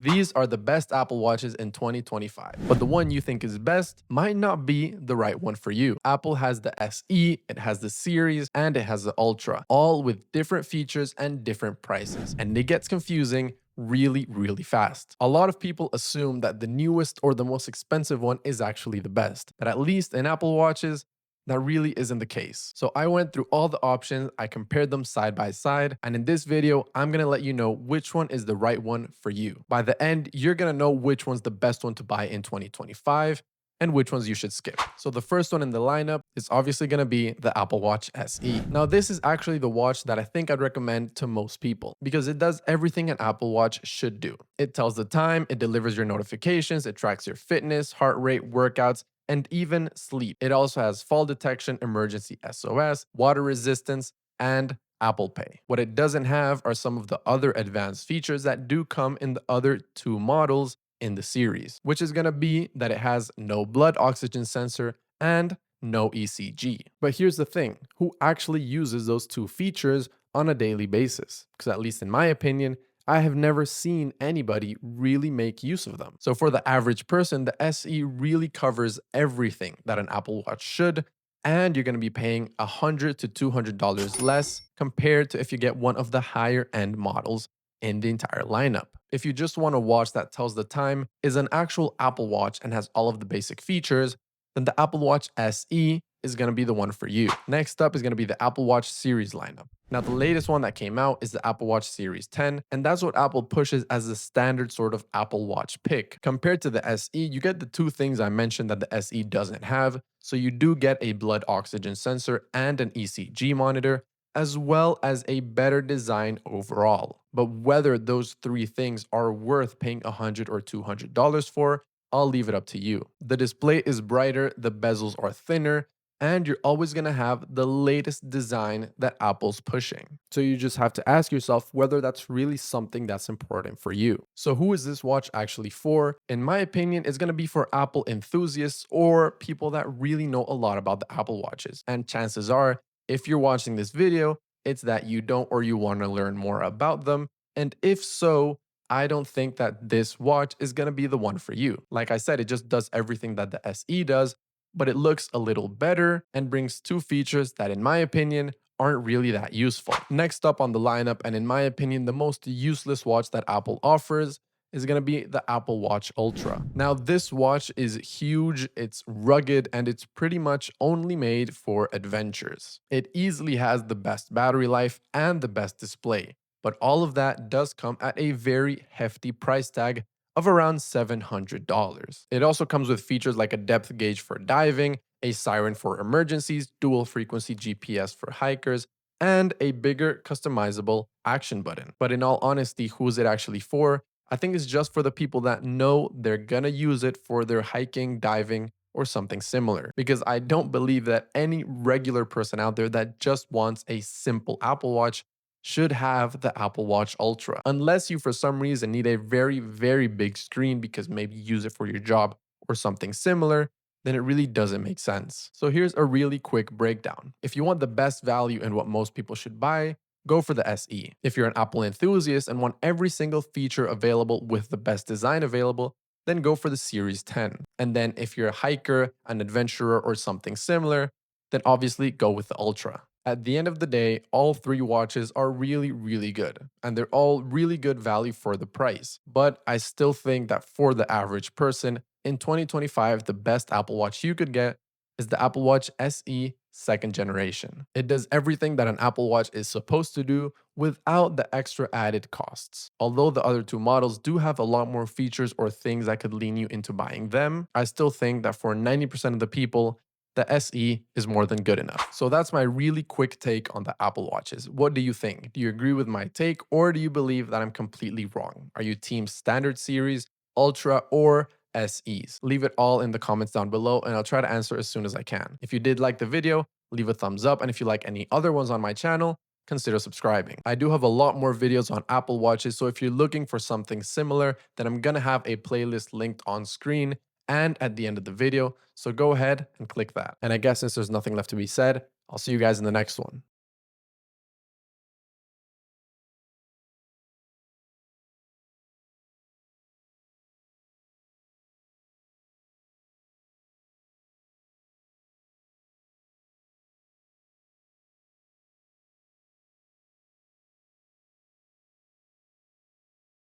These are the best Apple Watches in 2025, but the one you think is best might not be the right one for you. Apple has the SE, it has the Series, and it has the Ultra, all with different features and different prices. And it gets confusing really fast. A lot of people assume that the newest or the most expensive one is actually the best, but at least in Apple Watches, that really isn't the case. So I went through all the options, I compared them side by side, and in this video, I'm gonna let you know which one is the right one for you. By the end, you're gonna know which one's the best one to buy in 2025 and which ones you should skip. So the first one in the lineup is obviously gonna be the Apple Watch SE. Now this is actually the watch that I think I'd recommend to most people because it does everything an Apple Watch should do. It tells the time, it delivers your notifications, it tracks your fitness, heart rate, workouts, and even sleep. It also has fall detection, emergency SOS, water resistance, and Apple Pay. What it doesn't have are some of the other advanced features that do come in the other two models in the series, which is going to be that it has no blood oxygen sensor and no ECG. But here's the thing, who actually uses those two features on a daily basis? Because at least in my opinion, I have never seen anybody really make use of them. So for the average person, the SE really covers everything that an Apple Watch should, and you're going to be paying $100 to $200 less compared to if you get one of the higher end models in the entire lineup. If you just want a watch that tells the time, is an actual Apple Watch, and has all of the basic features, then the Apple Watch SE is going to be the one for you. Next up is going to be the Apple Watch series lineup. Now, the latest one that came out is the Apple Watch Series 10, and that's what Apple pushes as the standard sort of Apple Watch pick. Compared to the SE, you get the two things I mentioned that the SE doesn't have. So you do get a blood oxygen sensor and an ECG monitor, as well as a better design overall. But whether those three things are worth paying $100 or $200 for, I'll leave it up to you. The display is brighter, the bezels are thinner, and you're always going to have the latest design that Apple's pushing. So you just have to ask yourself whether that's really something that's important for you. So who is this watch actually for? In my opinion, it's going to be for Apple enthusiasts or people that really know a lot about the Apple Watches. And chances are, if you're watching this video, it's that you don't or you want to learn more about them. And if so, I don't think that this watch is going to be the one for you. Like I said, it just does everything that the SE does, but it looks a little better and brings two features that, in my opinion, aren't really that useful. Next up on the lineup, and in my opinion, the most useless watch that Apple offers, is going to be the Apple Watch Ultra. Now, this watch is huge, it's rugged, and it's pretty much only made for adventures. It easily has the best battery life and the best display, but all of that does come at a very hefty price tag of around $700. It also comes with features like a depth gauge for diving, a siren for emergencies, dual frequency GPS for hikers, and a bigger customizable action button. But in all honesty, who's it actually for? I think it's just for the people that know they're gonna use it for their hiking, diving, or something similar. Because I don't believe that any regular person out there that just wants a simple Apple Watch should have the Apple Watch Ultra. Unless you for some reason need a very big screen because maybe you use it for your job or something similar, then it really doesn't make sense. So here's a really quick breakdown. If you want the best value and what most people should buy, go for the SE. If you're an Apple enthusiast and want every single feature available with the best design available, then go for the Series 10. And then if you're a hiker, an adventurer, or something similar, then obviously go with the Ultra. At the end of the day, all three watches are really good, and they're all really good value for the price. But I still think that for the average person, in 2025, the best Apple Watch you could get is the Apple Watch SE second generation. It does everything that an Apple Watch is supposed to do without the extra added costs. Although the other two models do have a lot more features or things that could lean you into buying them, I still think that for 90% of the people, the SE is more than good enough. So that's my really quick take on the Apple Watches. What do you think? Do you agree with my take, or do you believe that I'm completely wrong? Are you team standard series, Ultra, or SEs? Leave it all in the comments down below and I'll try to answer as soon as I can. If you did like the video, leave a thumbs up, and if you like any other ones on my channel, consider subscribing. I do have a lot more videos on Apple Watches, so if you're looking for something similar, then I'm gonna have a playlist linked on screen and at the end of the video, so go ahead and click that. And I guess since there's nothing left to be said, I'll see you guys in the next one.